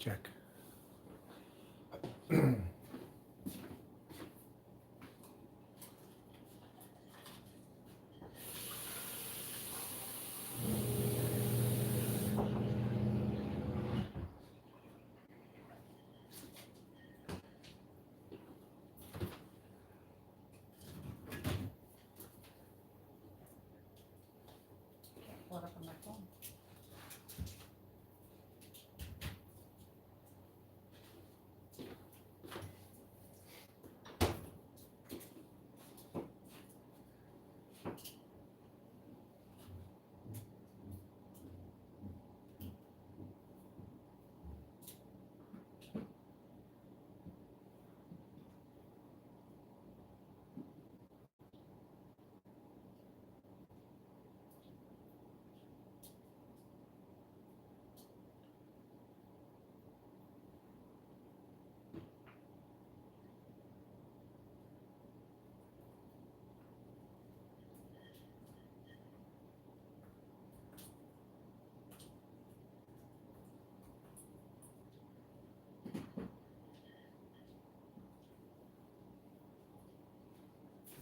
Check. Pull it up on my phone.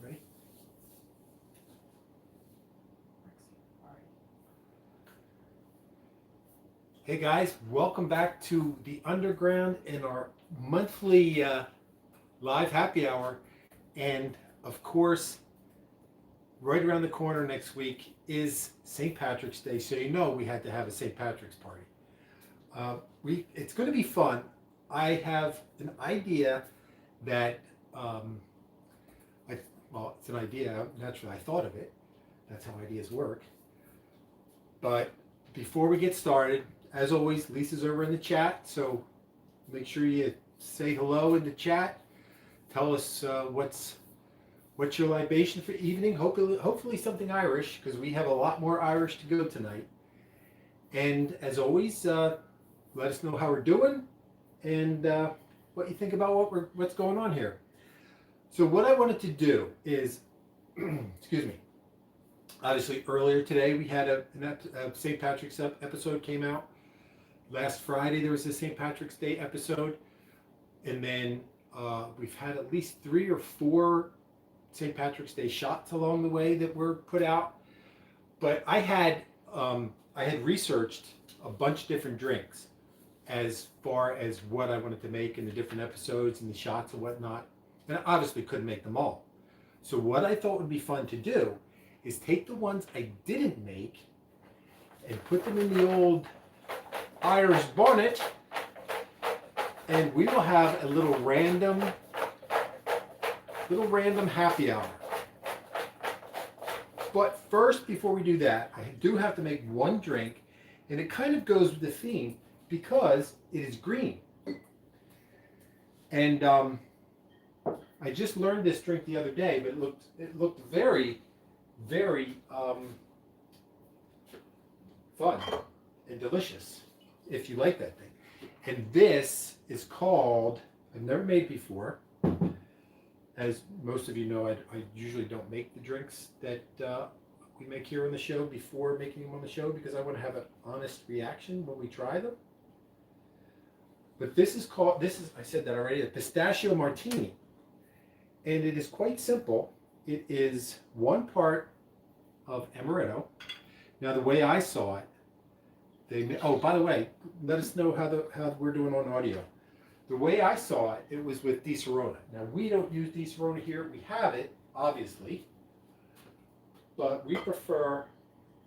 Ready? Hey guys, welcome back to the Underground in our monthly live happy hour. And of course, right around the corner next week is St. Patrick's Day. So you know we had to have a St. Patrick's party. It's going to be fun. I have an idea that, it's an idea, naturally I thought of it. That's how ideas work. But before we get started, as always, Lisa's over in the chat, so make sure you say hello in the chat. Tell us what's your libation for evening. Hopefully something Irish, because we have a lot more Irish to go tonight. And as always, let us know how we're doing and what you think about what's going on here. So what I wanted to do is, excuse me. Obviously, earlier today we had a St. Patrick's episode came out. Last Friday there was a St. Patrick's Day episode, and then we've had at least 3 or 4 St. Patrick's Day shots along the way that were put out. But I had researched a bunch of different drinks as far as what I wanted to make in the different episodes and the shots and whatnot, and I obviously couldn't make them all. So what I thought would be fun to do is take the ones I didn't make and put them in the old Irish bonnet, and we will have a little random happy hour. But first, before we do that, I do have to make one drink, and it kind of goes with the theme because it is green. And I just learned this drink the other day, but it looked very, very fun and delicious, if you like that thing. And this is called, I've never made before. As most of you know, I usually don't make the drinks that we make here on the show before making them on the show, because I want to have an honest reaction when we try them. But this is, I said that already, a pistachio martini. And it is quite simple. It is 1 part of amaretto. Now the way I saw it, oh, by the way, let us know how we're doing on audio. The way I saw it, it was with Di Serrona. Now we don't use Di Serrona here. We have it, obviously, but we prefer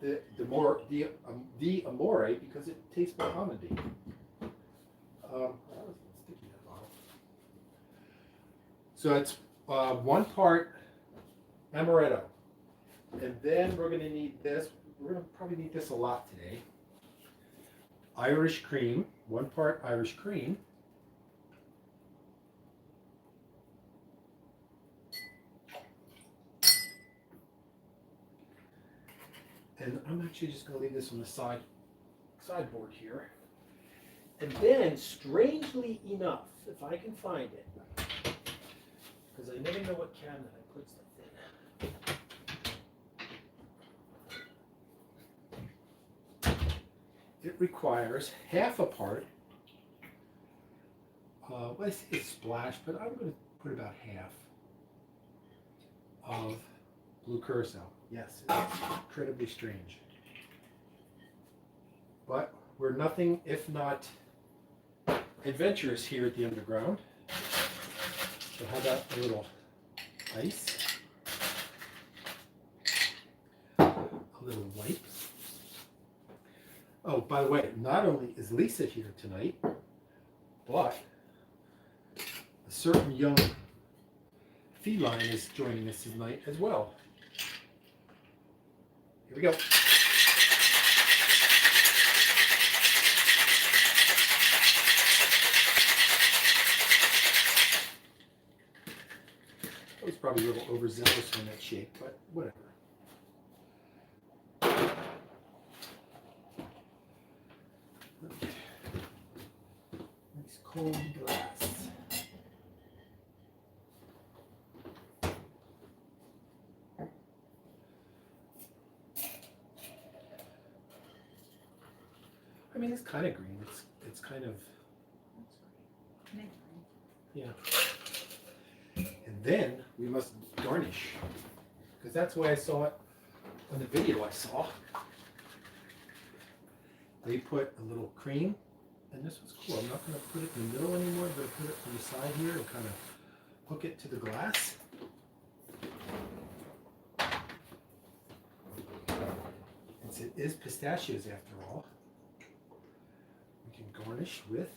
the Amore because it tastes more almondy. So it's 1 part amaretto, and then we're going to need this. We're going to probably need this a lot today. Irish cream, 1 part Irish cream. And I'm actually just going to leave this on the sideboard here. And then, strangely enough, if I can find it, because I never know what cabinet I put stuff in. It requires half a part well, I say a splash, but I'm going to put about half of blue curacao. Yes, it's incredibly strange. But we're nothing if not adventurous here at the Underground. So how about a little ice? A little wipe. Oh, by the way, not only is Lisa here tonight, but a certain young feline is joining us tonight as well. Here we go. I was probably a little overzealous on that shape, but whatever. Okay. Nice cold glass. I mean, it's kind of green. It's kind of, That's great. Mint green. yeah. And then we must garnish, because that's the way I saw it on the video I saw. They put a little cream, and this was cool. I'm not going to put it in the middle anymore. I'm going to put it to the side here and kind of hook it to the glass. Since it is pistachios after all, we can garnish with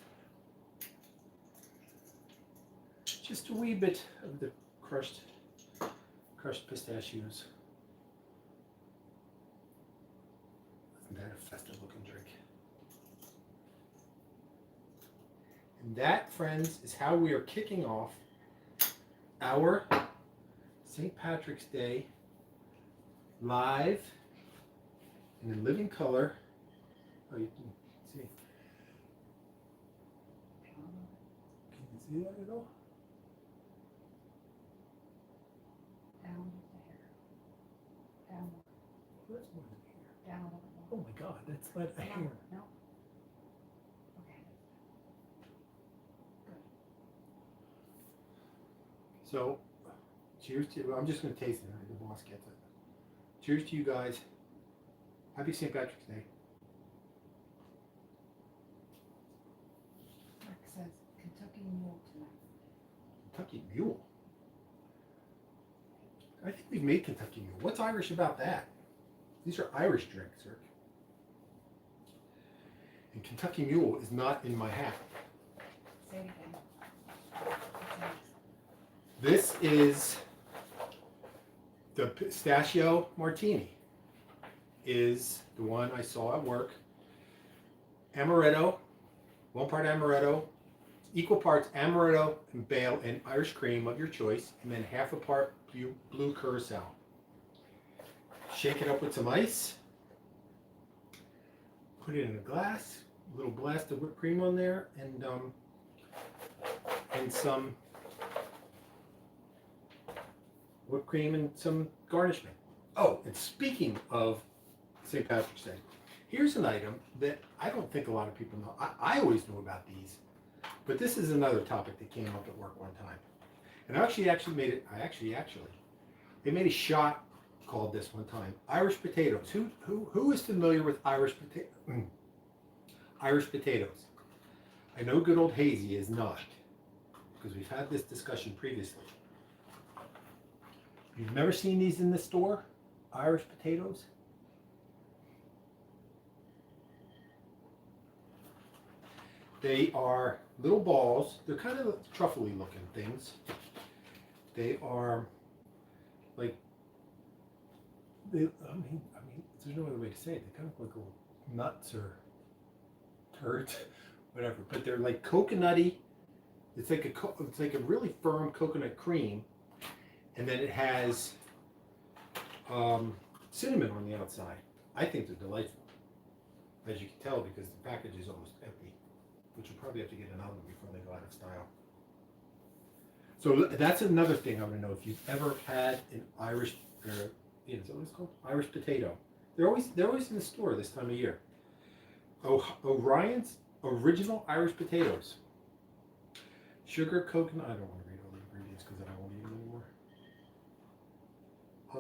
just a wee bit of the crushed pistachios. Isn't that a festive looking drink? And that, friends, is how we are kicking off our St. Patrick's Day live and in living color. Oh, you can see. Can you see that at all? Down with the hair. Down, Oh, that's more than hair. down a little bit Oh more. my God, that's like a hair. No. Okay. Good. So, cheers to, I'm just going to taste it. The boss gets it. Cheers to you guys. Happy St. Patrick's Day. Mark says Kentucky Mule tonight. Kentucky Mule. I think we've made Kentucky Mule. What's Irish about that? These are Irish drinks, sir. And Kentucky Mule is not in my hat. Say it again. What's next? This is the pistachio martini. Is the one I saw at work. Amaretto, 1 part amaretto, equal parts amaretto and bale and Irish cream of your choice, and then half a part blue curacao. Shake it up with some ice. Put it in a glass. A little blast of whipped cream on there, and some whipped cream and some garnishment. Oh, and speaking of St. Patrick's Day, here's an item that I don't think a lot of people know. I always knew about these, but this is another topic that came up at work one time. And I actually made it, they made a shot called this one time, Irish potatoes. Who is familiar with Irish potatoes? I know good old Hazy is not, because we've had this discussion previously. You've never seen these in the store? Irish potatoes? They are little balls. They're kind of truffly looking things. They are like, I mean, there's no other way to say it. They kind of look like little nuts or turds, whatever. But they're like coconutty. It's like a really firm coconut cream, and then it has cinnamon on the outside. I think they're delightful, as you can tell, because the package is almost empty, which you'll probably have to get an oven before they go out of style. So that's another thing I want to know, if you've ever had an Irish, is that what it's called? Irish potato. They're always in the store this time of year. Orion's original Irish potatoes. Sugar, coconut. I don't want to read all the ingredients because I don't want to eat them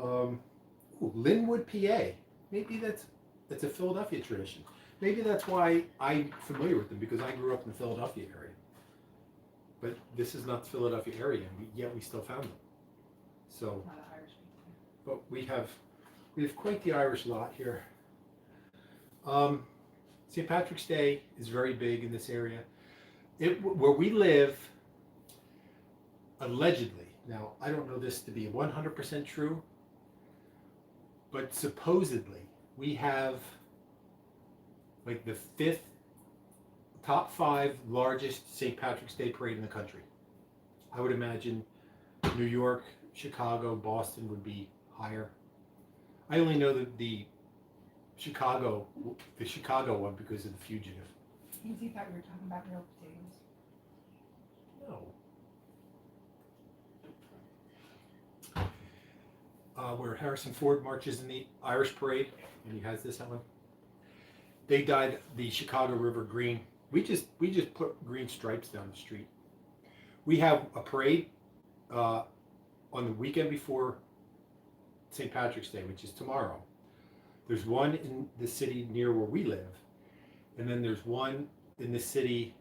anymore. Linwood, PA. Maybe that's a Philadelphia tradition. Maybe that's why I'm familiar with them, because I grew up in the Philadelphia area. But this is not the Philadelphia area, and yet we still found them. So, A lot of Irish people. but we have quite the Irish lot here. St. Patrick's Day is very big in this area. Where we live, allegedly, now I don't know this to be 100% true, but supposedly we have like the top 5 largest St. Patrick's Day parade in the country. I would imagine New York, Chicago, Boston would be higher. I only know that the Chicago one because of The Fugitive. You thought we were talking about real potatoes. No. Where Harrison Ford marches in the Irish parade, and he has this one. They dyed the Chicago River green. We just put green stripes down the street. We have a parade on the weekend before St. Patrick's Day, which is tomorrow. There's one in the city near where we live, and then there's one in the city,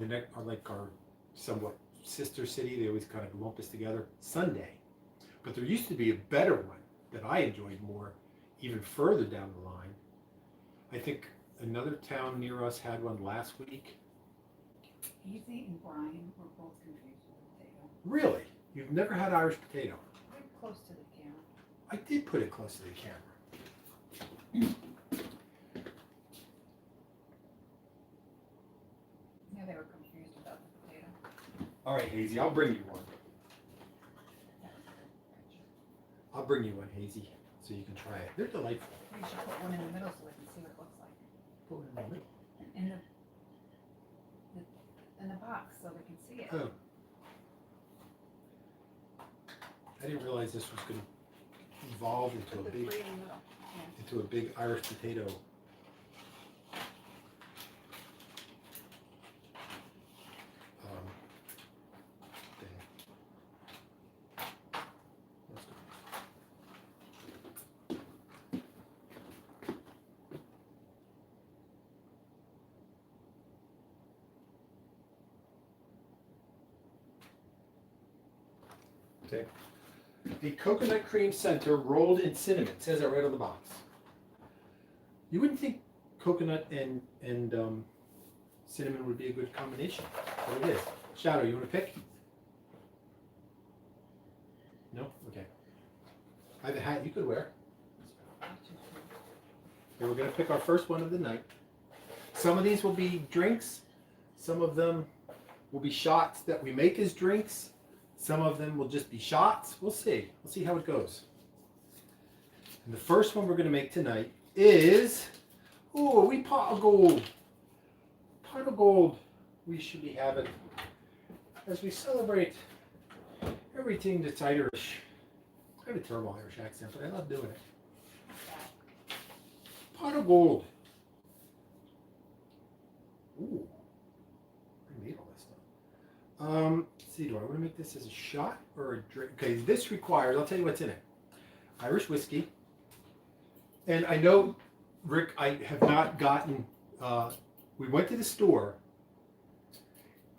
our somewhat sister city. They always kind of lump us together. Sunday, but there used to be a better one that I enjoyed more, even further down the line. I think another town near us had one last week. Easy and Brian were both confused with potato. Really? You've never had Irish potato? We're close to the camera. I did put it close to the camera. Yeah, they were confused about the potato. All right, Hazy, I'll bring you one. I'll bring you one, Hazy, so you can try it. They're delightful. We should put one in the middle so we can see what it looks like. Put it in the middle. In the box so we can see it. Oh. I didn't realize this was going to evolve into Put a the big three in the middle. Yeah. into a big Irish potato. Thing. Let's go. Okay. The coconut cream center rolled in cinnamon. It says that right on the box. You wouldn't think coconut and cinnamon would be a good combination, but it is. Shadow, you want to pick? No? Okay. I have a hat you could wear. Okay, we're going to pick our first one of the night. Some of these will be drinks. Some of them will be shots that we make as drinks. Some of them will just be shots. We'll see. We'll see how it goes. And the first one we're going to make tonight is, ooh, a wee pot of gold. Pot of gold we should be having as we celebrate everything that's Irish. I have a terrible Irish accent, but I love doing it. Pot of gold. Ooh, I made all this stuff. Let's see, do I want to make this as a shot or a drink? Okay, this requires, I'll tell you what's in it. Irish whiskey. And I know, Rick, I have not gotten, we went to the store,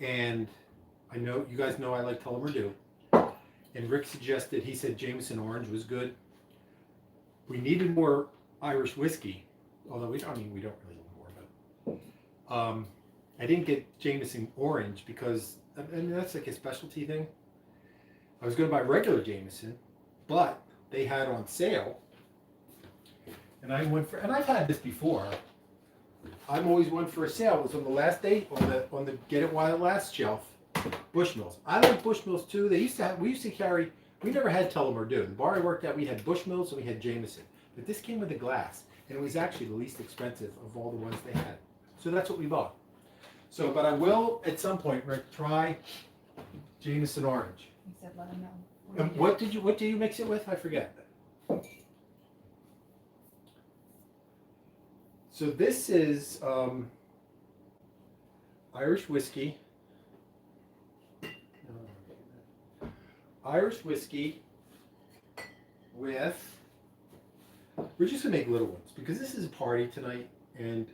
and I know, you guys know I like Tullamore Dew. And Rick suggested, he said Jameson Orange was good. We needed more Irish whiskey, although we don't really need more, but I didn't get Jameson Orange because, I mean, that's like a specialty thing. I was going to buy regular Jameson, but they had on sale, and I went for, and I've had this before. I'm always one for a sale. It was on the last day on the get it while it lasts shelf. Bushmills. I like Bushmills too. We used to carry. We never had Tullamore Dew. The bar I worked at, we had Bushmills and we had Jameson, but this came with a glass, and it was actually the least expensive of all the ones they had. So that's what we bought. So, but I will at some point, Rick, try Jameson Orange. He said, let him know. And what do you mix it with? I forget. So this is Irish whiskey Irish whiskey with, we're just gonna make little ones because this is a party tonight and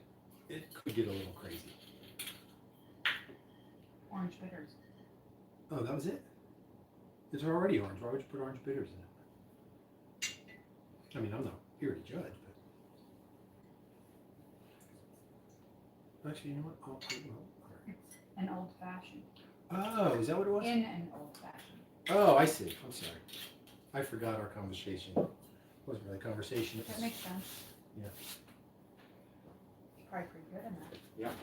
it could get a little crazy. Orange bitters. Oh, that was it? It's already orange. Why would you put orange bitters in it? I mean, I'm not here to judge, but actually, you know what? I'll put well. All right. It's an old fashioned. Oh, is that what it was? In an old fashioned. Oh, I see. I'm sorry. I forgot our conversation. It wasn't really a conversation. It That was, makes sense. yeah. It's probably pretty good in that. Yeah.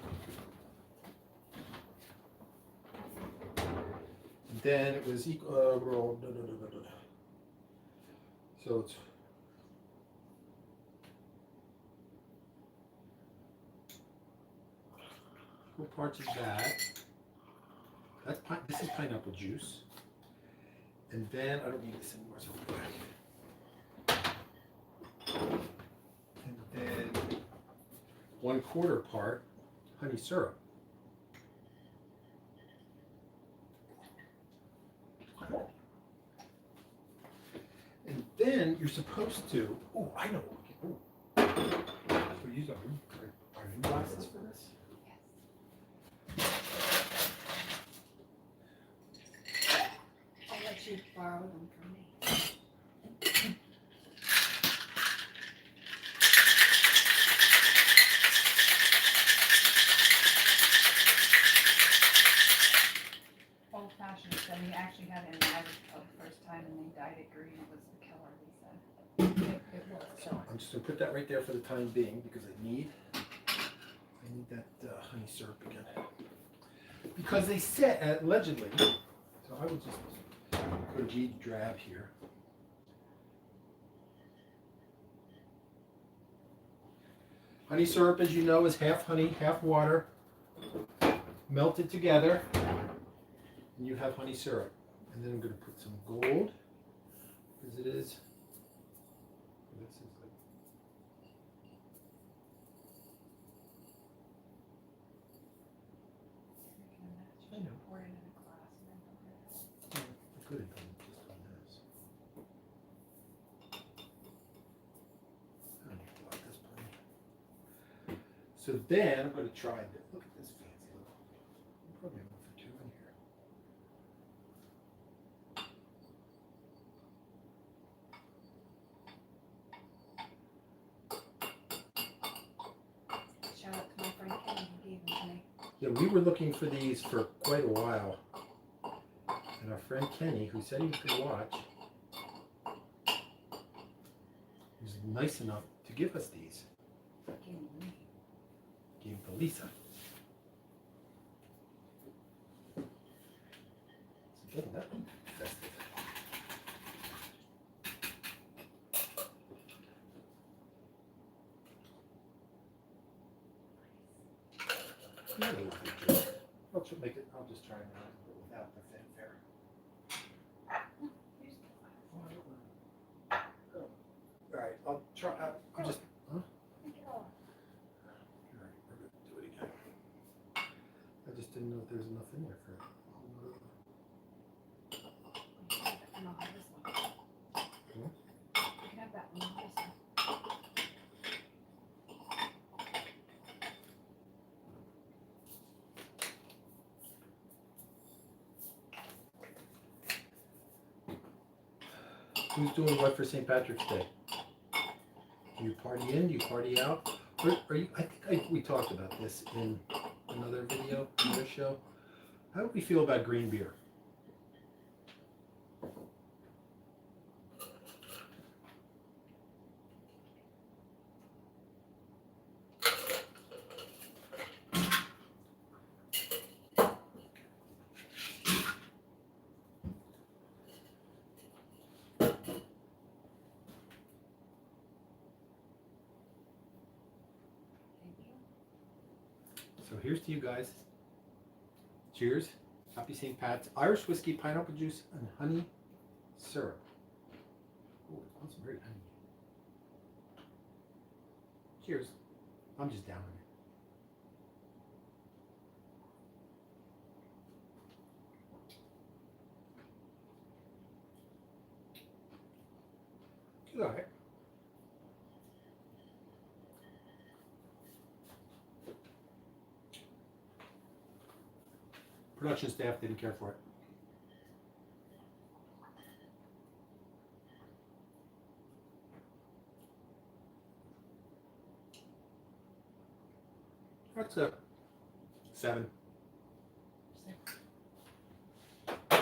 And then it was equal. So it's equal parts of that. That's this is pineapple juice. And then I don't need this anymore, so I'll put it back. And then 1/4 part honey syrup. And then you're supposed to, oh, I know. Oh. So use our new glasses for this? Yes. I'll let you borrow them from me. Old fashioned, so we actually had it in the Irish pub the first time and they dyed it green. It was the killer, he said. It worked. So I'm just gonna put that right there for the time being because I need that honey syrup again. Because they said allegedly, so I would just go G drab here. Honey syrup, as you know, is half honey, half water, melted together, and you have honey syrup. And then I'm going to put some gold, because it is. This is like. I know. Pour it in a glass and then pour it out. I could have done just on this. I don't need to block this plenty. So then I'm going to try this. Look at this fancy little. Probably enough for 2 in here. Shout out to my friend Kenny who gave them to me. Yeah, we were looking for these for quite a while. And our friend Kenny, who said he was going to watch, was nice enough to give us these. Gave them to me. Gave them to Lisa. So getting that one festive. Yeah, it was good job. I'll just make it. I'll just try and run it without the fanfare. Here's the glass. All right, I'll try. I'll just. Huh? Take it all. All right, we're gonna do it again. I just didn't know if there was enough in there for. And I'll have this one. Hmm? You can have that one. I'll have this one. Who's doing what for St. Patrick's Day? Do you party in? Do you party out? Or are you? I think we talked about this in another video, another show. How do we feel about green beer? Thank you. So here's to you guys. Cheers. Happy St. Pat's. Irish whiskey, pineapple juice, and honey syrup. Oh, it smells very honey. Cheers. I'm just downing it. All right. Production staff didn't care for it. That's a 7. I'll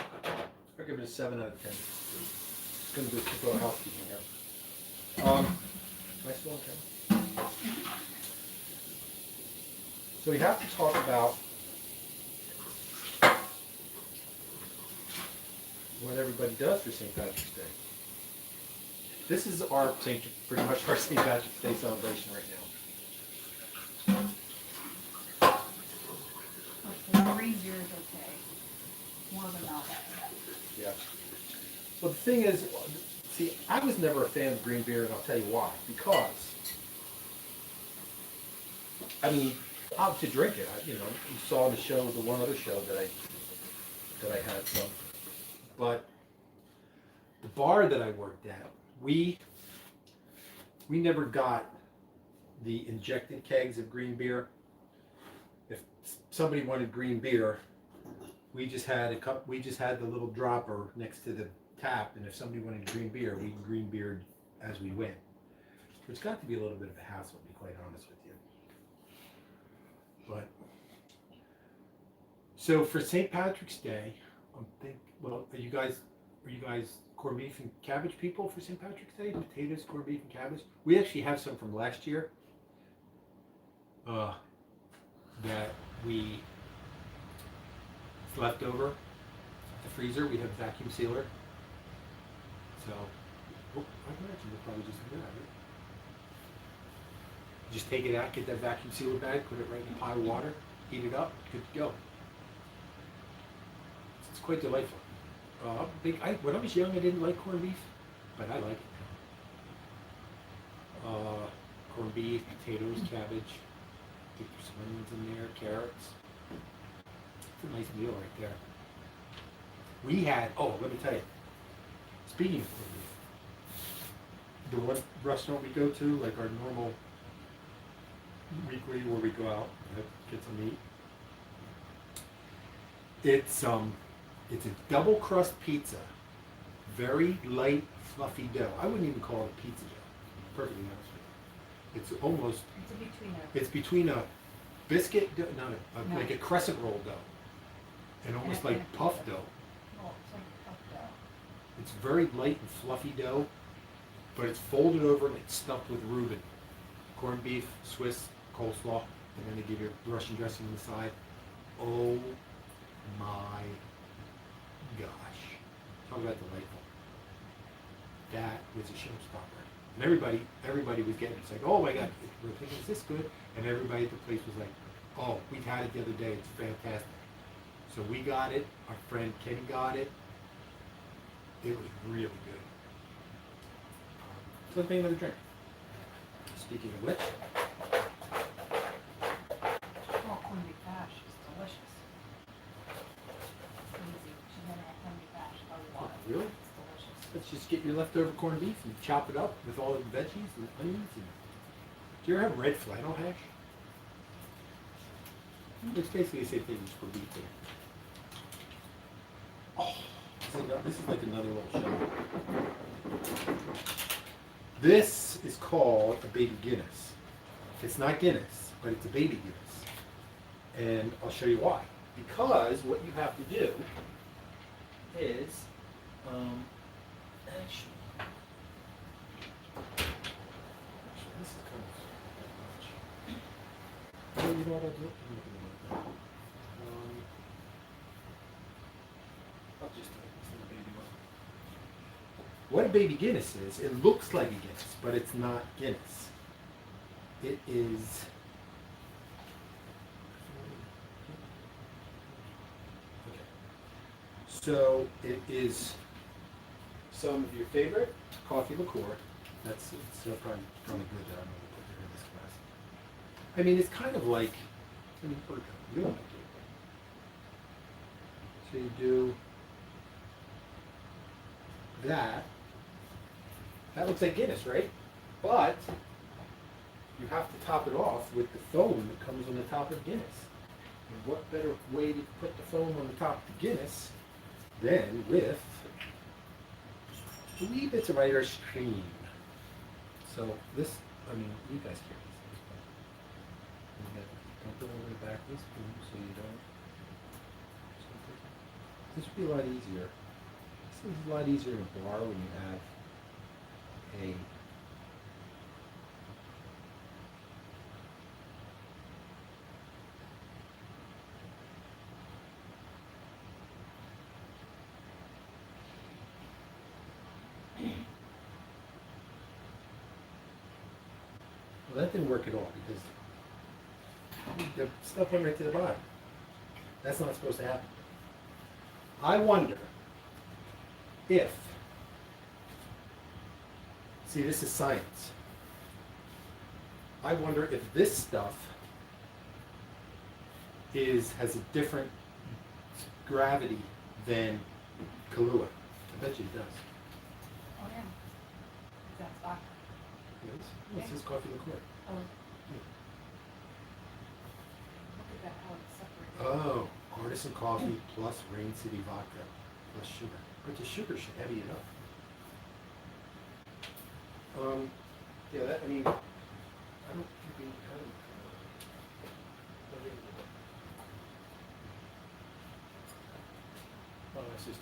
give it a 7 out of 10. It's going to do a quick little housekeeping here. Am I still okay? So we have to talk about what everybody does for St. Patrick's Day. This is our pretty much our St. Patrick's Day celebration right now. Green beer is okay. More than not. Yeah. Well, the thing is, see, I was never a fan of green beer, and I'll tell you why. Because, I mean, out to drink it. You saw the show, the one other show that I had some. But the bar that I worked at, we never got the injected kegs of green beer. If somebody wanted green beer, we just had a cup. We just had the little dropper next to the tap, and if somebody wanted green beer, we green beered as we went. It's got to be a little bit of a hassle, to be quite honest with you. But so for St. Patrick's Day, are you guys corned beef and cabbage people for St. Patrick's Day? Potatoes, corned beef, and cabbage. We actually have some from last year. That we left over the freezer. We have a vacuum sealer. So, I imagine we'll probably just do that, right? Just take it out, get that vacuum sealer bag, put it right in a pot of water, heat it up, good to go. It's quite delightful. When I was young, I didn't like corned beef, but I like it now. Corned beef, potatoes, cabbage. Get some onions in there, carrots. It's a nice meal right there. We had, let me tell you, speaking of corned beef, the one restaurant we go to, like our normal weekly where we go out and get some meat, it's a double crust pizza, very light, fluffy dough. I wouldn't even call it a pizza dough, perfectly honest with you. It's almost. It's between a biscuit dough, like a crescent roll dough, and almost like puff dough. Well, it's like puff dough. It's very light and fluffy dough, but it's folded over and it's stuffed with Reuben, corned beef, Swiss, coleslaw, and then they give you Russian dressing on the side. Oh my gosh! Talk about delightful. That was a showstopper. And everybody was getting it. It's like, oh my God, we're thinking, is this good? And everybody at the place was like, oh, we had it the other day. It's fantastic. So we got it. Our friend Kenny got it. It was really good. So let's make another drink. Speaking of which. Corned beef hash is delicious. It's easy. She had our corned beef hash. I love it. Really? It's delicious. Let's just get your leftover corned beef and chop it up with all the veggies and onions. Do you ever have red flannel hash? It's basically the same thing as for beef. Oh, this is like another little show. This is called a baby Guinness. It's not Guinness, but it's a baby Guinness. And I'll show you why. Because what you have to do is, actually, this is kind of you know what I'll do? I'll just do this little baby one. What a baby Guinness is, it looks like a Guinness, but it's not Guinness. It is. Okay. So it is some of your favorite coffee liqueur. It's probably good that I'm going to put it in this glass. I mean, it's kind of like, you don't like it. So you do that, That looks like Guinness, right? But you have to top it off with the foam that comes on the top of Guinness. And what better way to put the foam on the top of the Guinness than with wee bits of Irish cream. So this, I mean, you guys can't see this, but don't go over the back of the spoon so you don't. This would be a lot easier. This is a lot easier in a bar when you have a well, that didn't work at all because the stuff went right to the bottom. That's not supposed to happen. I wonder if, see, this is science. I wonder if this stuff has a different gravity than Kahlua. I bet you it does. Oh, yeah. That's vodka. Yes? What's this coffee liqueur? Oh. Look at that, how it's separated. Oh, artisan coffee plus Rain City vodka plus sugar. But the sugar should heavy it up. Yeah, that, I mean, I don't think we kind of. Oh, that's just.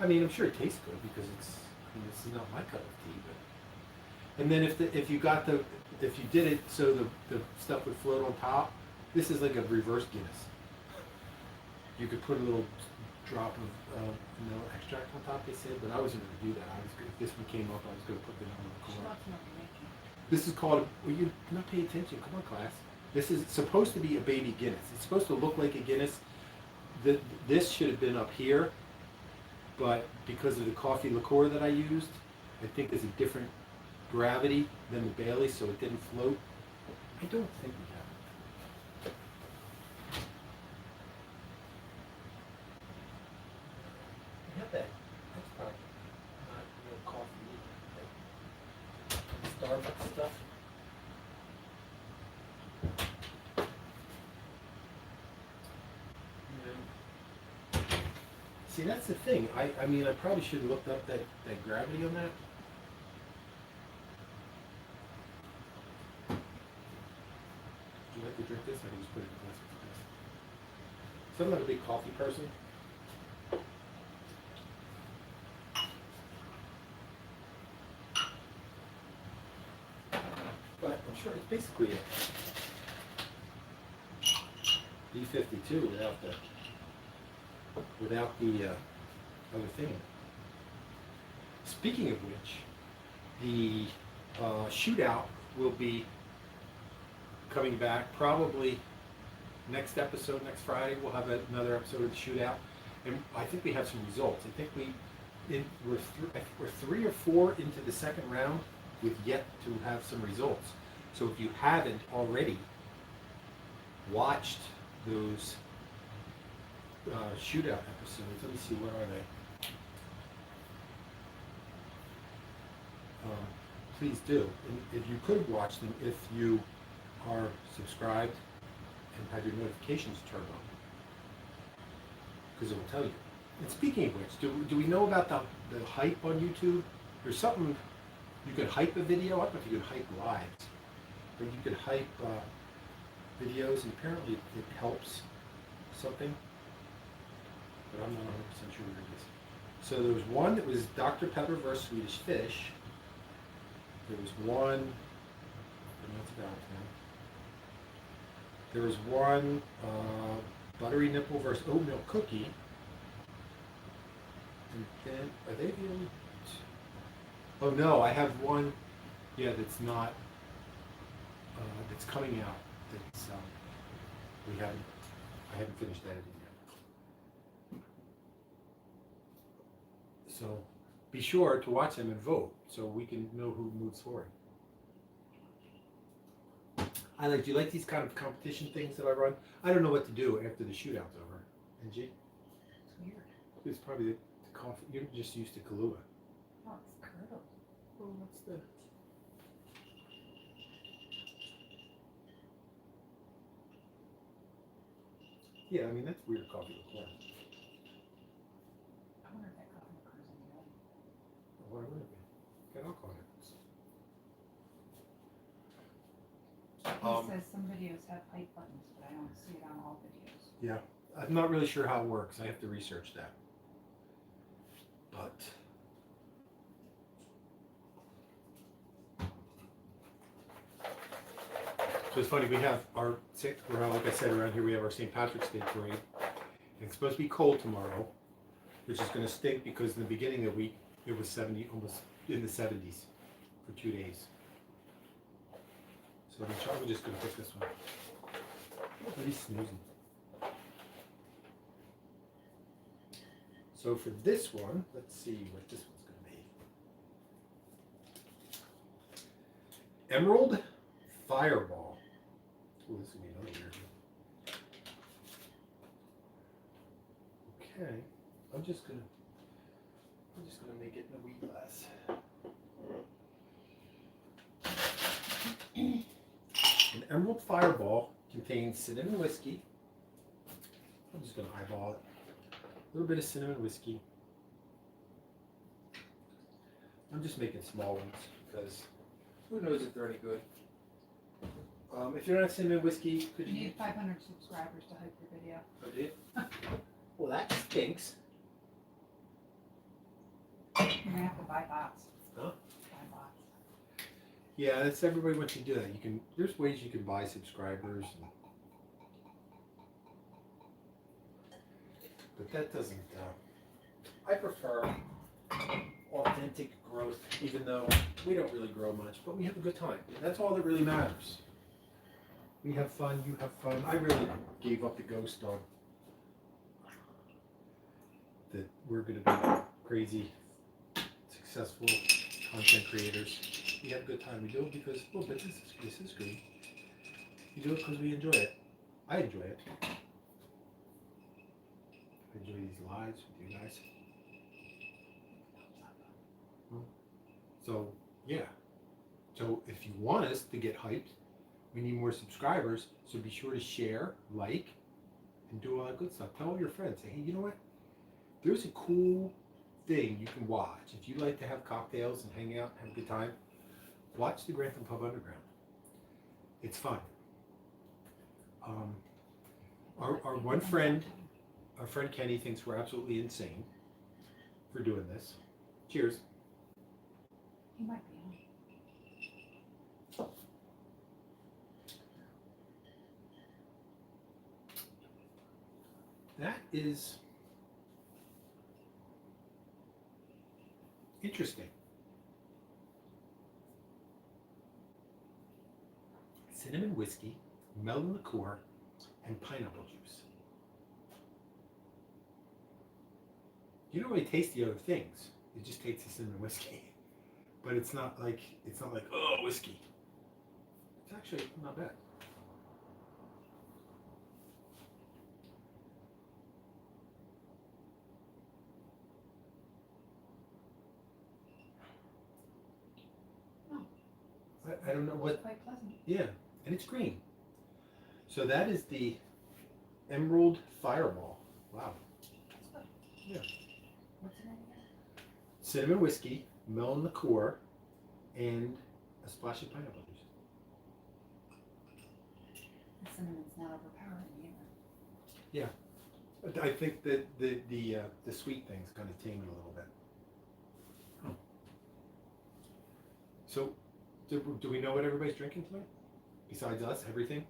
I mean, I'm sure it tastes good because this is not my cup of tea, but. And then if you did it so the stuff would float on top, this is like a reverse Guinness. You could put a little drop of vanilla extract on top, they said, but I wasn't going to do that. If this one came up, I was going to put vanilla in the corner. This is called, well, you're not paying attention. Come on, class. This is supposed to be a baby Guinness. It's supposed to look like a Guinness. This should have been up here, but because of the coffee liqueur that I used, I think there's a different gravity than the Bailey, so it didn't float. I don't think we have it. I have that. That's probably not real coffee. Like Starbucks stuff. See, that's the thing. I mean, I probably should have looked up that gravity on that. Would you like to drink this? I can just put it in a glass of this. So I'm not a big coffee person. But I'm sure it's basically a B52 without the other thing. Speaking of which, the shootout will be coming back probably next episode, next Friday. We'll have another episode of the shootout, and I think we have some results. I think we're 3 or 4 into the second round with yet to have some results. So if you haven't already watched those shootout episodes, let me see, what are they? Please do. And if you could watch them, if you are subscribed and have your notifications turned on, because it will tell you. And speaking of which, do we know about the hype on YouTube? There's something, you could hype a video. I don't know if you could hype lives, but you could hype videos, and apparently it helps something, but I'm not 100% sure what it is. So there was one that was Dr. Pepper versus Swedish Fish. There was one, and that's about it. There was one buttery nipple versus oatmeal cookie. And then, are they the only two? Oh no, I have one, yeah, that's not, that's coming out. That's, I haven't finished editing yet. So be sure to watch them and vote so we can know who moves forward. Do you like these kind of competition things that I run? I don't know what to do after the shootout's over. Angie? So It's probably the coffee. You're just used to Kahlua. Oh, it's curdled. Well, what's the? Yeah, I mean that's weird coffee liqueur. I wonder if that coffee occurs in the oven. Why would it be? Got alcohol in it. He says some videos have pipe buttons, but I don't see it on all videos. Yeah, I'm not really sure how it works. I have to research that. But so it's funny. We have our like I said, around here we have our St. Patrick's Day parade. And it's supposed to be cold tomorrow, which is going to stink because in the beginning of the week it was 70, almost in the 70s for 2 days. So I'm probably just going to pick this one. But he's snoozing. So for this one, let's see what this one's going to be. Emerald Fireball. Oh, this is going to be another weird one. Okay, I'm just gonna make it in a wee glass. An Emerald Fireball contains cinnamon whiskey. I'm just gonna eyeball it. A little bit of cinnamon whiskey. I'm just making small ones because who knows if they're any good. If you don't have cinnamon whiskey, could You you? need 500 subscribers to hype your video. Oh, did? Well, that stinks. You're gonna have to buy bots. Huh? Buy bots. Yeah, that's everybody wants you to do that. You can. There's ways you can buy subscribers, but that doesn't. I prefer authentic growth, even though we don't really grow much, but we have a good time. And that's all that really matters. We have fun. You have fun. I really gave up the ghost on that. We're going to be crazy, successful content creators. We have a good time. We do it because, well, but this is good. We do it because we enjoy it. I enjoy it. I enjoy these lives with you guys. So, yeah. So, if you want us to get hyped, we need more subscribers. So, be sure to share, like, and do all that good stuff. Tell all your friends. Say, hey, you know what? There's a cool thing you can watch. If you like to have cocktails and hang out and have a good time, watch the Grantham Pub Underground. It's fun. Our one friend, our friend Kenny, thinks we're absolutely insane for doing this. Cheers. He might be on. That is interesting. Cinnamon whiskey, melon liqueur, and pineapple juice. You don't really taste the other things. You just taste the cinnamon whiskey. But it's not like oh, whiskey. It's actually not bad. I don't know what. It's quite pleasant. Yeah, and it's green. So that is the Emerald Fireball. Wow. That's good. Yeah. What's in it again? Cinnamon whiskey, melon liqueur, and a splash of pineapple juice. The cinnamon's not overpowering either. But I think that the sweet things kind of tame it a little bit. Oh. So, do we know what everybody's drinking tonight? Besides us, everything?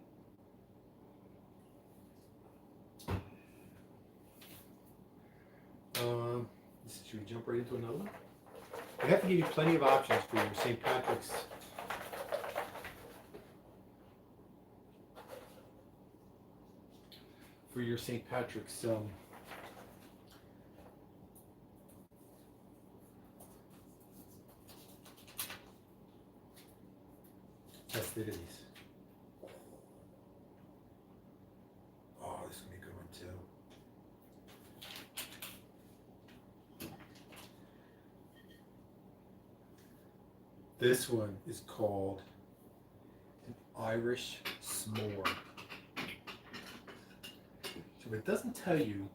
Should we jump right into another one? We have to give you plenty of options for your St. Patrick's. For your St. Patrick's festivities. Oh, this is gonna be a good one too. This one is called an Irish s'more. So it doesn't tell you,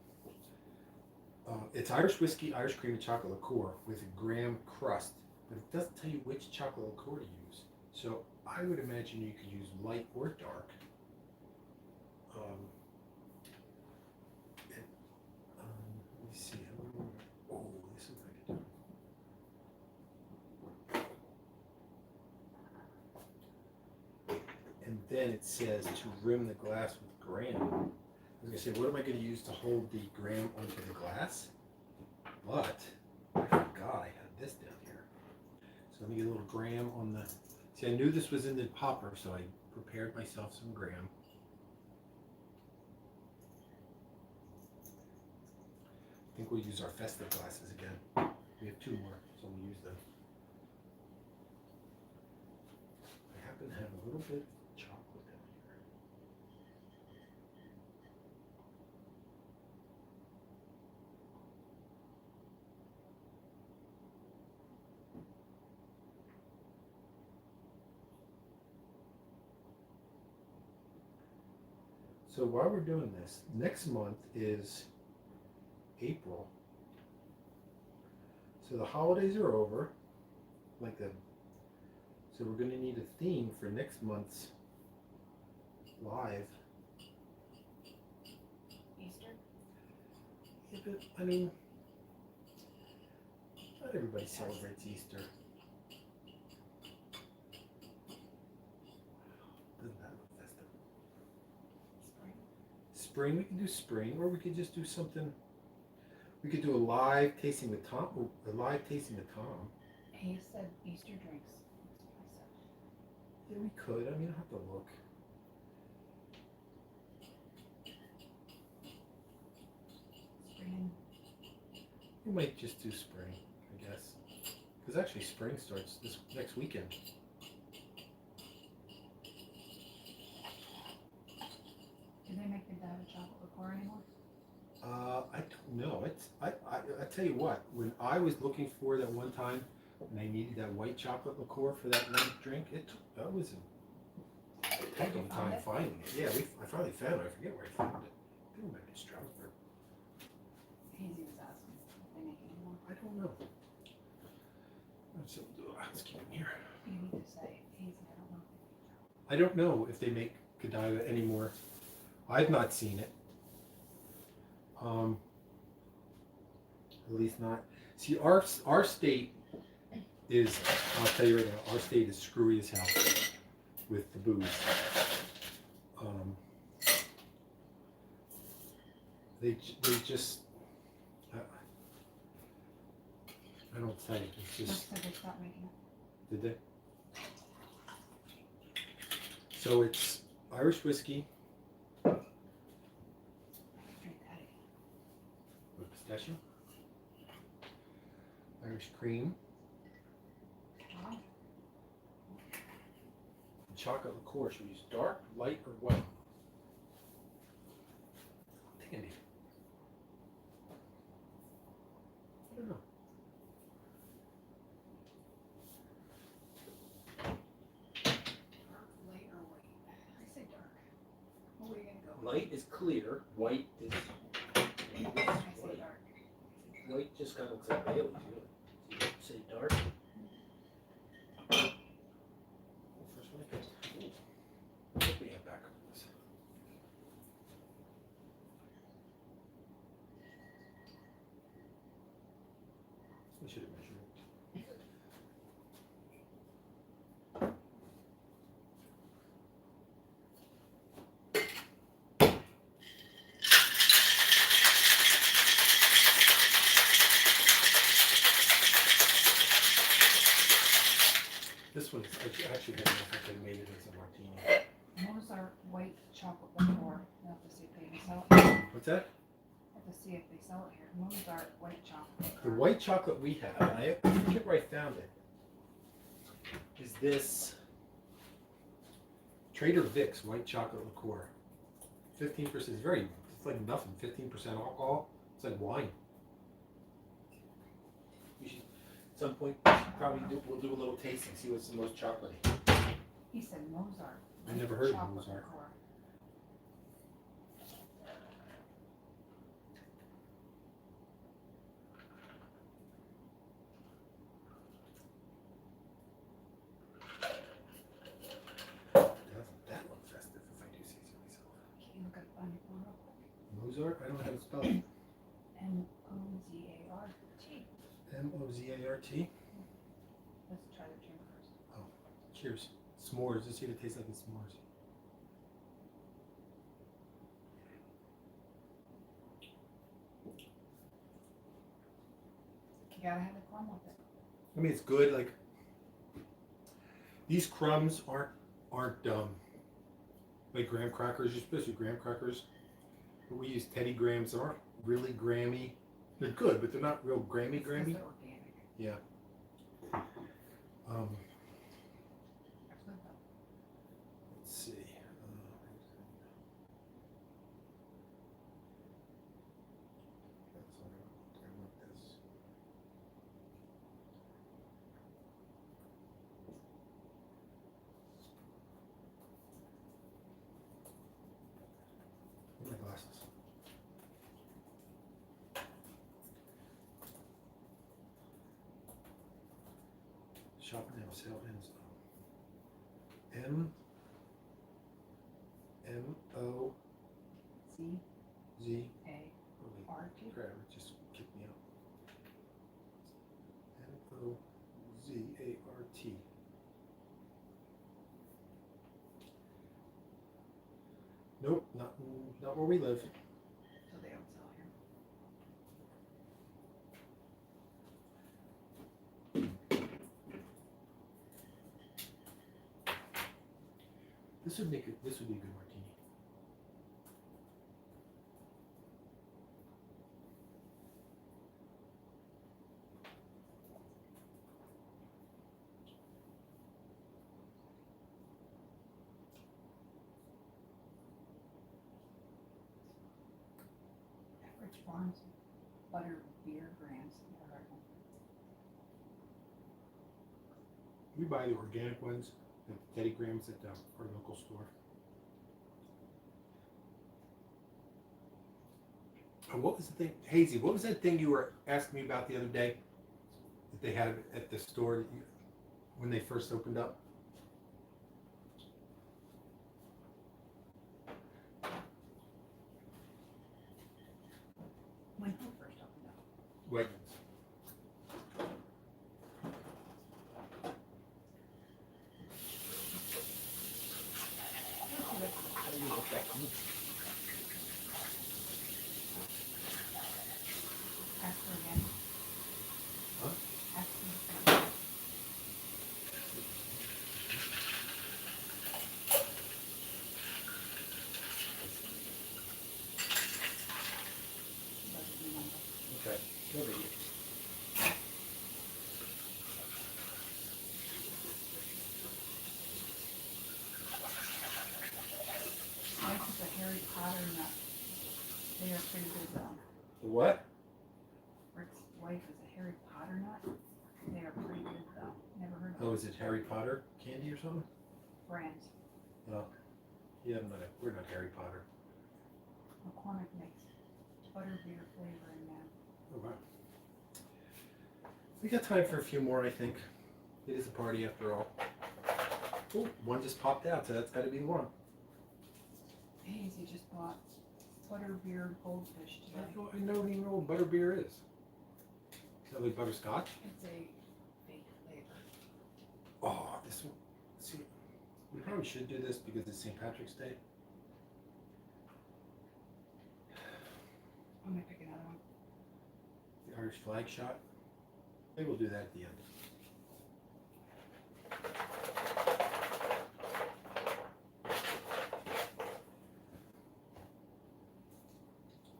it's Irish whiskey, Irish cream, and chocolate liqueur with a graham crust, but it doesn't tell you which chocolate liqueur to use. So I would imagine you could use light or dark. Let me see. Oh, this is like a and then it says to rim the glass with graham. I was gonna say, what am I gonna use to hold the graham onto the glass? But I forgot I had this down here. So let me get a little graham on the. See, I knew this was in the popper, so I prepared myself some graham. I think we'll use our festive glasses again. We have 2 more, so we'll use them. I happen to have a little bit of chocolate down here. So while we're doing this, next month is April. So the holidays are over. So we're going to need a theme for next month's live. Easter? Yeah, but, I mean, not everybody celebrates Easter. Doesn't that look festive? Spring, we can do spring, or we could just do something. We could do a live tasting with Tom. He said Easter drinks. Yeah, we could. I mean, I'll have to look. Spring. We might just do spring, I guess. Because actually spring starts this next weekend. Do they make the diet chocolate liqueur anymore? I don't know. I tell you what. When I was looking for that one time, and I needed that white chocolate liqueur for that one drink, that was a heck of a time finding it. Yeah, I finally found it. I forget where I found it. I think it might be Stroudsburg. Hazy was asking if they make anymore. I don't know. Let's keep it here. You need to say hazy. I don't know. I don't know if they make Godiva anymore. I've not seen it. At least not. See, our state is, I'll tell you right now, our state is screwy as hell with the booze. They just, I don't say it. It's just. Said they stopped making it. Did they? So it's Irish whiskey Drink that again. with pistachio, Irish cream, Wow. and chocolate liqueur. Should we use dark, light, or white? Tandy. I don't know. Dark, light, or white? I say dark. What are you gonna go with? Light is clear, white is I say white. dark. White just kind of looks like Bailey's, really. So you say dark. First one I picked. Ooh. What do we have back on this? We should have measured it. This one's actually good enough if they made it as a martini. Mozart white chocolate liqueur. I'll have to see if they even sell it here. What's that? I'll have to see if they sell it here. Mozart white chocolate The liqueur. white chocolate we have, and I forget where I found it, is this Trader Vic's white chocolate liqueur. 15%. It's like nothing. 15% alcohol. It's like wine. We should, at some point, we'll do a little tasting, see what's the most chocolatey. He said Mozart. I never heard of Chocolate Mozart. liqueur. Doesn't that look festive if I do say so myself? Can you look up on your phone real quick? Mozart? I don't know how to spell it. Mozart. Mozart? Let's try the drink first. Cheers. S'mores. Let's see if it tastes like the s'mores. You gotta have the crumb with it. I mean, it's good. Like, these crumbs aren't like graham crackers. You're supposed to use graham crackers, but we use Teddy Grahams. They aren't really Grammy. They're good, but they're not real Grammy. Because they're organic. Yeah. They're good though. Let's see. I want this. Where are my glasses? Shop now, sale ends. M-O-Z. C-A-R-T. Crap, it just kicked me out. M-O-Z-A-R-T. Nope, not where we live. So they don't sell here. This would be a good martini. Pepperidge Farms butter beer brands. Never heard of them. We buy the organic ones, the Teddy Grahams at our local store. And what was the thing, Hazy? What was that thing you were asking me about the other day that they had at the store when they first opened up? When who first opened up? Wegmans. Ask her again. Huh? Ask her again. She doesn't remember. Okay. No biggie. Wife is a Harry Potter nut. They are pretty good though. The what? Rick's wife is a Harry Potter nut. They are pretty good though. Never heard of Oh, them. is it Harry Potter candy or something? Brands. Oh. Yeah, we're not Harry Potter. McCormick makes butterbeer flavor in now. Oh, wow. We got time for a few more, I think. It is a party after all. Oh, one just popped out, so that's got to be the one. Hazy just bought butterbeer goldfish today. I know what even know what butterbeer is. Is that like butterscotch? It's a fake flavor. Oh, this one. See, we probably should do this because it's St. Patrick's Day. I'm gonna pick another one. The Irish flag shot. Maybe we'll do that at the end.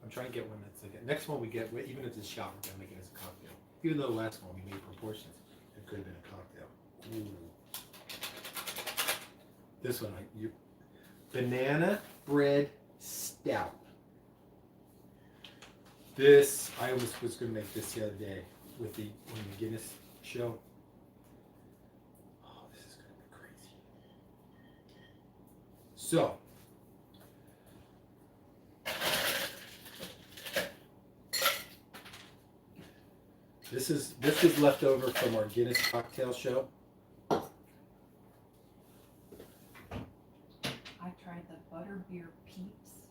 I'm trying to get one that's like next one we get, even if it's a shot, we're gonna make it as a cocktail. Even though the last one we made proportions, it could have been a cocktail. Ooh. This one, banana bread stout. This I was gonna make this the other day with the Guinness show. So, this is left over from our Guinness cocktail show. I tried the butterbeer peeps.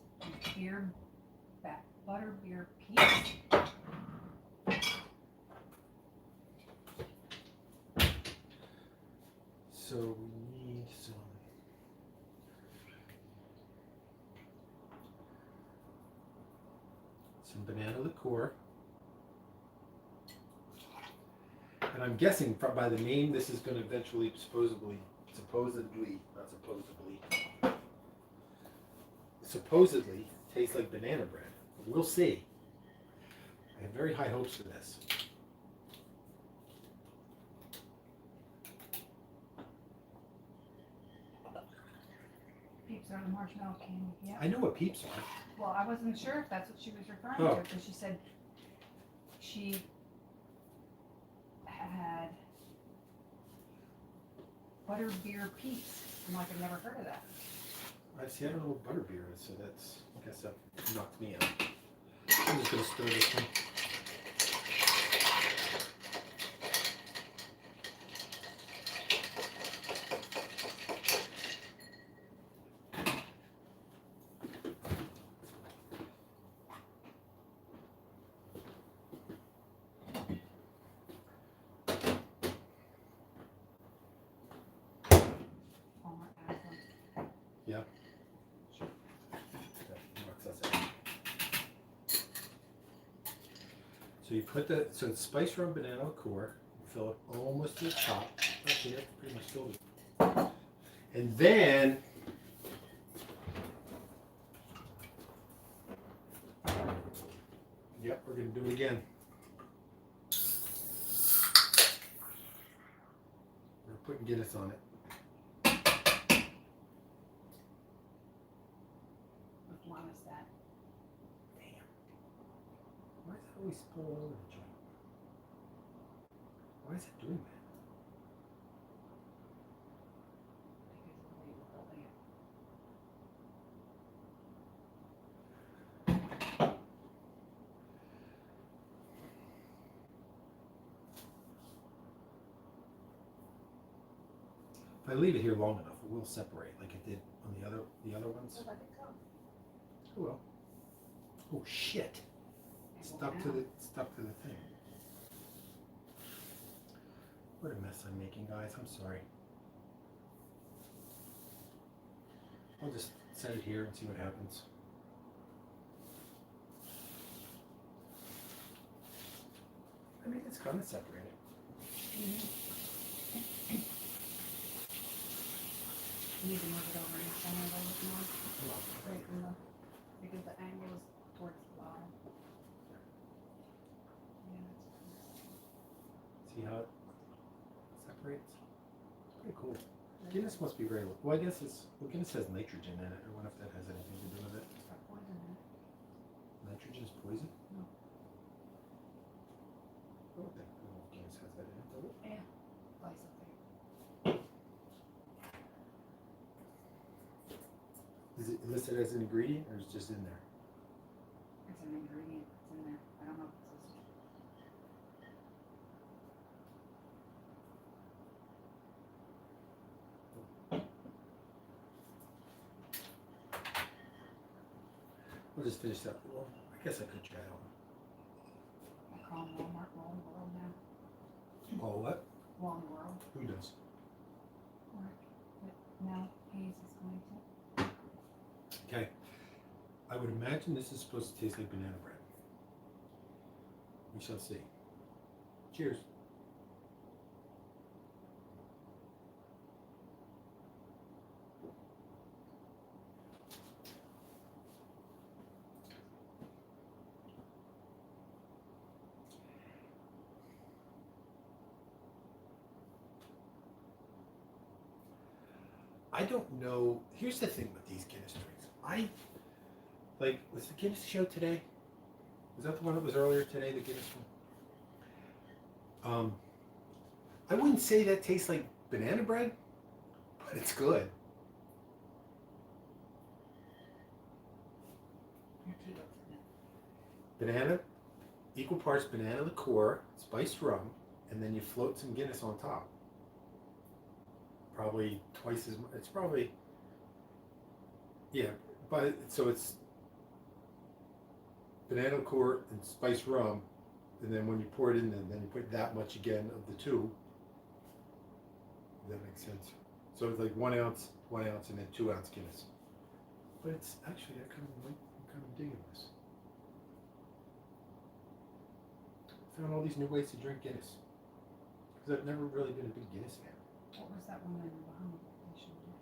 Butterbeer peeps. So we need some banana liqueur. And I'm guessing by the name this is going to eventually supposedly taste like banana bread. We'll see. I have very high hopes for this. Peeps are the marshmallow candy. Yeah. I know what Peeps are. Well, I wasn't sure if that's what she was referring to because she said she had butterbeer peeps. I'm like, I've never heard of that. I see. I don't know what butterbeer is, so I guess that knocked me out. I'm just gonna stir this one. Yeah. Sure. So you put so it's spice rum banana liqueur, fill it almost to the top. Actually, that's pretty much filled it. And then yep, we're gonna do it again. We're putting Guinness on it. What was that? Damn. Why is it always spill all over the joint? Why is it doing that? If I leave it here long enough, it will separate like it did on the other ones. So let it go. Oh well. Oh shit! Stuck to the thing. What a mess I'm making, guys. I'm sorry. I'll just set it here and see what happens. I mean, it's kind of separated. You need to move it over in the center a little bit more. Right in because the angle is towards the bottom. Yeah, See how it separates? It's pretty cool. Guinness must be very low. Well, I guess Guinness has nitrogen in it. I wonder if that has anything to do with it. it's got poison in it. Nitrogen is poison? No. I don't think Guinness has that in it, does it? Yeah, lies up there. Is it listed as an ingredient or is it just in there? It's an ingredient. It's in there. I don't know if it's listed. We'll just finish that. Well, I guess I could try it I call them Walmart Long World now. on. Oh, what? Long World. Who does? But now Hayes is going to. Okay. I would imagine this is supposed to taste like banana bread. We shall see. Cheers. I don't know. Here's the thing with these Guinness drinks. Was the Guinness show today? Was that the one that was earlier today, the Guinness one? I wouldn't say that tastes like banana bread, but it's good. see what's in it. Banana, equal parts banana liqueur, spiced rum, and then you float some Guinness on top. Probably twice as much. It's probably, yeah, but so it's banana liqueur and spiced rum, and then when you pour it in, then you put that much again of the two. If that makes sense. So it's like 1 ounce, and then 2 ounce Guinness. But it's actually, I'm kind of digging this. Found all these new ways to drink Guinness. Because I've never really been a big Guinness fan. What was that one in the Bahamas they showed you?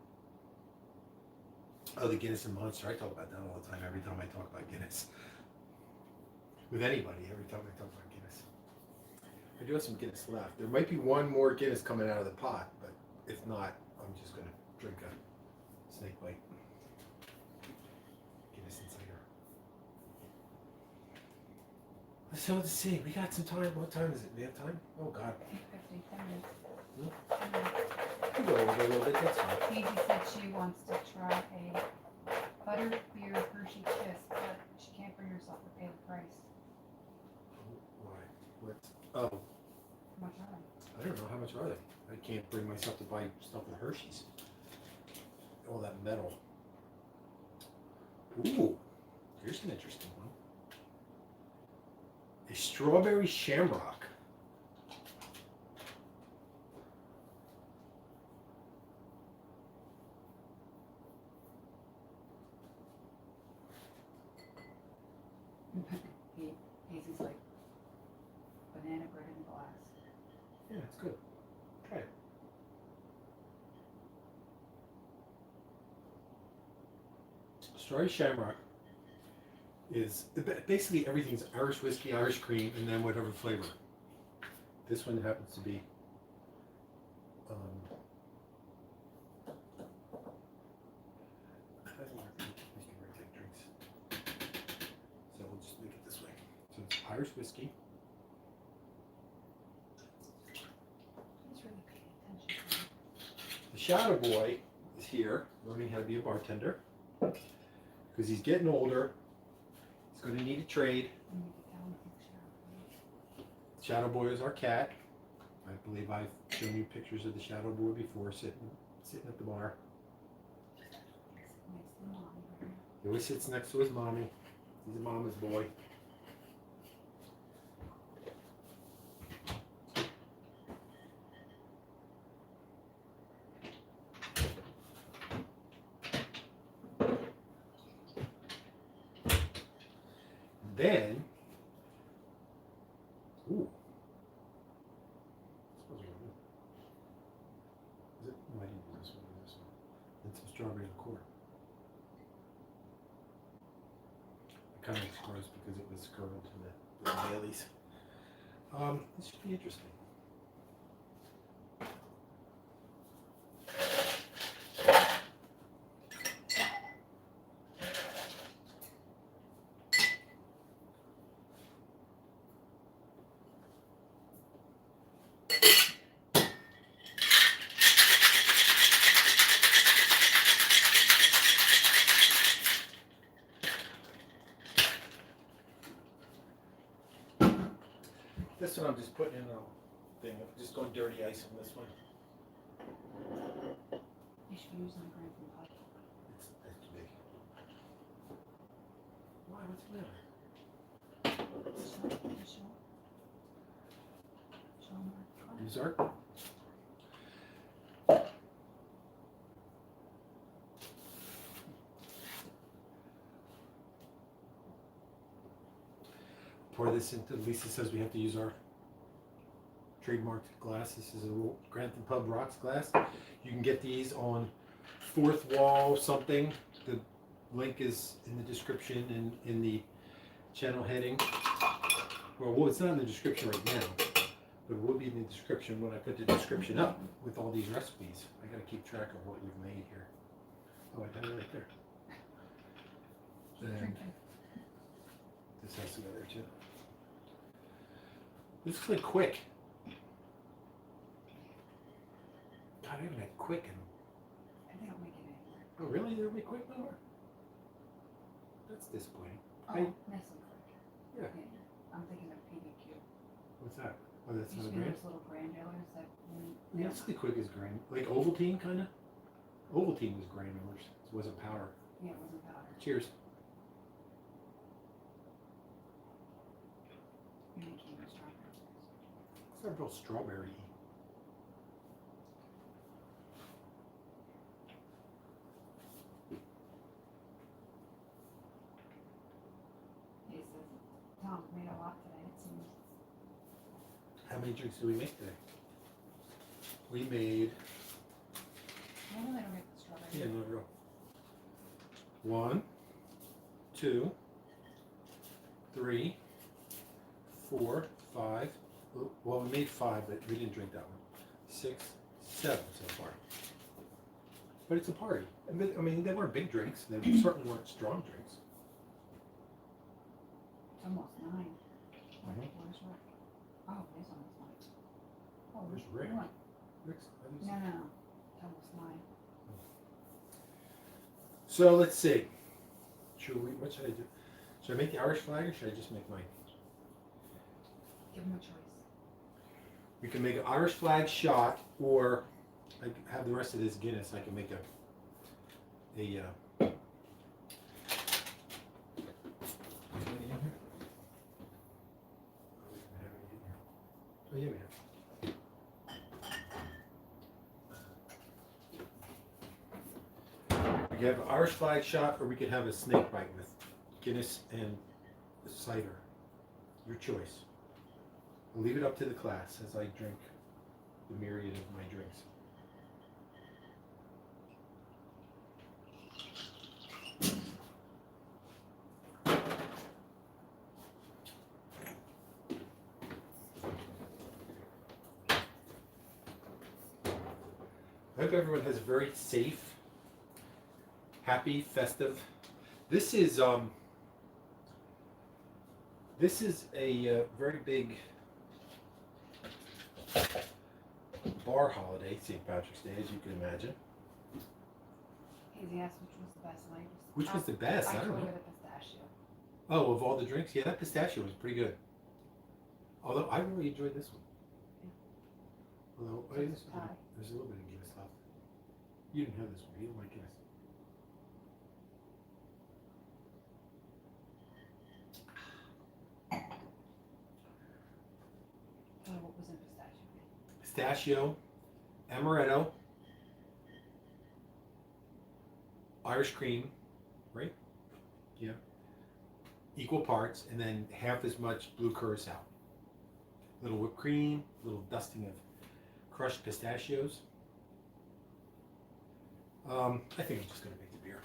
Oh, the Guinness and Monster. I talk about that all the time, every time I talk about Guinness. With anybody, every time I talk about Guinness. I do have some Guinness left. There might be one more Guinness coming out of the pot, but if not, I'm just going to drink a snake bite. Guinness and cider. So let's see. We got some time. What time is it? We have time? Oh, God. 8:50, 10 minutes. We'll go over a little bit. That's fine. Katie said she wants to try a butterbeer Hershey Kiss, but she can't bring herself to pay the price. Why? What? Oh, How much are they? I don't know. How much are they? I can't bring myself to buy stuff with Hershey's. All that metal. Ooh, here's an interesting one. A strawberry shamrock. Casey's like banana bread in glass. Yeah, it's good. Try it. Strawberry shamrock is basically everything's Irish whiskey, Irish cream, and then whatever flavor. This one happens to be so we'll just make it this way. So it's Irish whiskey. He's really paying attention. The Shadow Boy is here, learning how to be a bartender. Because he's getting older, he's going to need a trade. You need to tell him to Shadow Boy is our cat. I believe I've shown you pictures of the Shadow Boy before, sitting at the bar. Next to mom. He always sits next to his mommy. He's a mama's boy. Then, ooh, is it? No, I didn't do this one. This one. And some strawberry liqueur. It kind of looks gross because it was curdled to the Baileys. This should be interesting. This one I'm just putting in a thing. I'm just going dirty ice on this one. You should use the Grantham Pub. It's big. Why? What's the matter? Show them our Use art? Pour this into, Lisa says we have to use our trademarked glass. This is a Grantham Pub Rocks glass. You can get these on Fourth Wall something. The link is in the description and in the channel heading. Well, it's not in the description right now, but it will be in the description when I put the description up with all these recipes. I gotta keep track of what we've made here. Oh, I got it right there. And this has to go there too. This is like quick. God, I haven't had quick in. And they don't make it anymore. Oh, really? They don't make quick no more? That's disappointing. Oh, Hey. nice and quick. Yeah. I'm thinking of PDQ. What's that? Oh, that's Used not a to be brand? those little granulars that. Yeah, it's the quickest grain. Like Ovaltine, kind of? Ovaltine was granulars. It wasn't powder. Yeah, it wasn't powder. Cheers. You're making a strawberry. It's not real strawberry. He says, Tom made a lot today, it seems. How many drinks did we make today? We made, I know they don't make the strawberry. yeah, no real. 1, 2, 3, 4, 5. Well, we made 5, but we didn't drink that one. 6, 7 so far. But it's a party. I mean, they weren't big drinks. They certainly weren't strong drinks. It's almost 9. Mhm. Where's Rick? Oh, it is almost 9. Oh, Where's Rick? What? Rick's- No. It's almost 9. So let's see. What should I do? Should I make the Irish flag or should I just make mine? Give him a choice. We can make an Irish flag shot, or I have the rest of this Guinness. I can make a Oh yeah, man. We can have an Irish flag shot, or we could have a snake bite with Guinness and cider. Your choice. I'll leave it up to the class as I drink the myriad of my drinks. I hope everyone has a very safe, happy, festive. This is a very big bar holiday, St. Patrick's Day, as you can imagine. He asked which was the best latest. Which was the best? I don't know. With a pistachio. Oh, of all the drinks, yeah, that pistachio was pretty good. Although I really enjoyed this one. Yeah. Although So it's a tie. there's a little bit of Guinness left. You didn't have this one. You don't like Guinness. Oh, what was in pistachio? Pistachio, amaretto, Irish cream, right? Yeah. Equal parts, and then half as much blue curacao. Little whipped cream, little dusting of crushed pistachios. I think I'm just going to make the beer.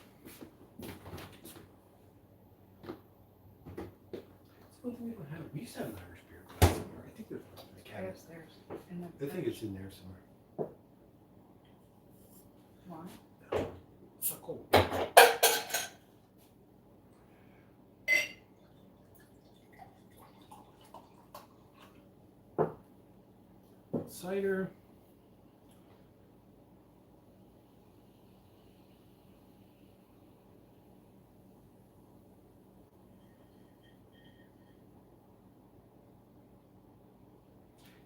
So we don't have. We used to have an Irish beer glass somewhere. I think there's one in the Right cabinet. upstairs. In the I think it's in there somewhere. Why? It's not cold. Cider.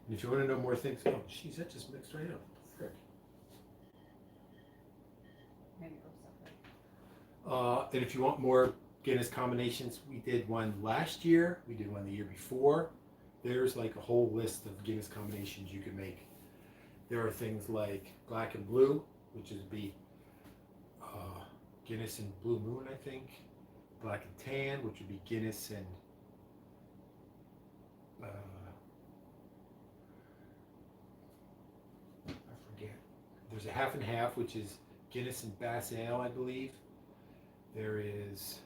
And if you want to know more things, oh, geez, that just mixed right up. Frick. Maybe it was separate. And if you want more Guinness combinations, we did one last year. We did one the year before. There's like a whole list of Guinness combinations you can make. There are things like black and blue, which is Guinness and Blue Moon, I think. Black and tan, which would be Guinness and I forget. There's a half and half, which is Guinness and Bass Ale, I believe. There is.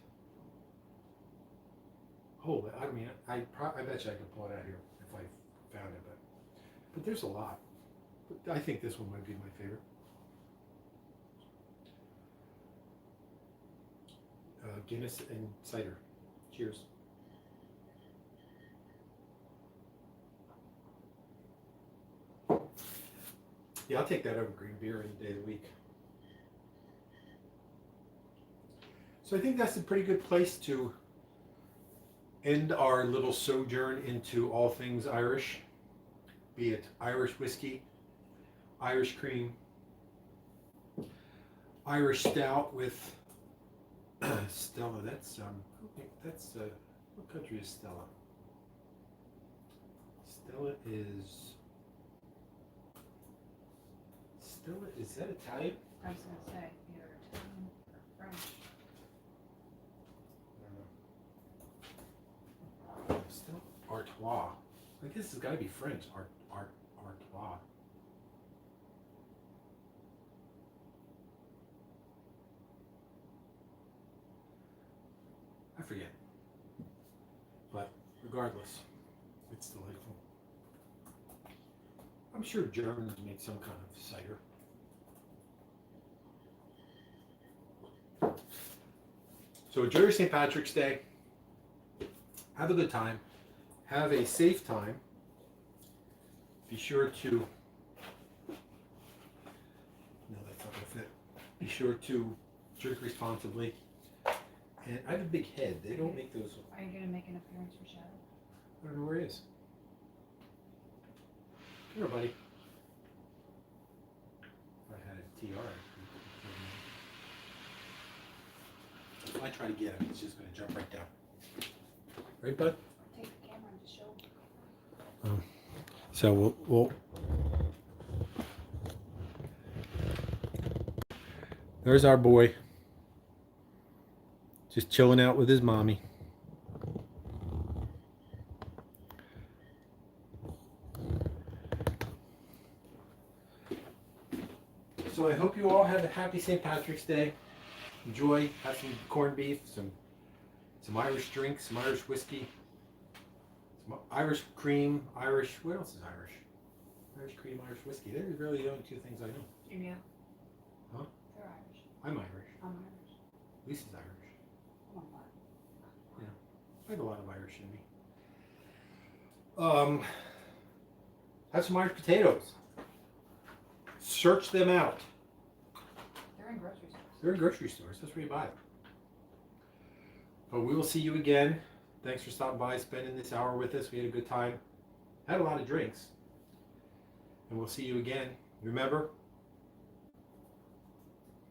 Oh, I mean, I bet you I could pull it out here if I found it, but there's a lot. But I think this one might be my favorite. Guinness and cider. Cheers. Yeah, I'll take that over green beer any day of the week. So I think that's a pretty good place to end our little sojourn into all things Irish, be it Irish whiskey, Irish cream, Irish stout with Stella. That's what country is Stella? Stella is that Italian? I was gonna say, either Italian or French. I don't know. Stella Artois. I guess it's got to be French. Artois. I forget. But regardless, it's delightful. I'm sure Germans make some kind of cider. So enjoy your St. Patrick's Day. Have a good time. Have a safe time. Be sure to, no, that's not going to fit. Be sure to drink responsibly. And I have a big head. They don't make those. Are you gonna make an appearance for Shadow? I don't know where he is. Come here, buddy. If I had a TR. If I try to get him, he's just going to jump right down. Right, bud? Take the camera and just show him. So we'll there's our boy. Just chilling out with his mommy. So I hope you all have a happy St. Patrick's Day. Enjoy, have some corned beef, some Irish drinks, some Irish whiskey, some Irish cream, Irish, what else is Irish? Irish cream, Irish whiskey. They're really the only two things I know. You know? Huh? They're Irish. I'm Irish. I'm Irish. Lisa's Irish. I'm not. I have a lot of Irish in me. Have some Irish potatoes. Search them out. They're in grocery stores. They're in grocery stores. That's where you buy them. But we will see you again. Thanks for stopping by, spending this hour with us. We had a good time. Had a lot of drinks. And we'll see you again. Remember,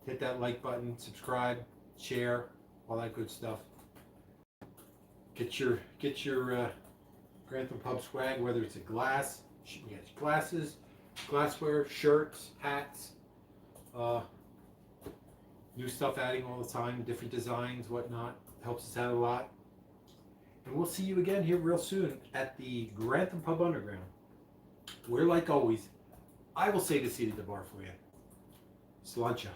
hit that like button, subscribe, share, all that good stuff. Get your Grantham Pub swag, whether it's a glass, we got glasses, glassware, shirts, hats, new stuff adding all the time, different designs, whatnot. Helps us out a lot. And we'll see you again here real soon at the Grantham Pub Underground, where, like always, I will say to seat at the bar for you. Sláinte.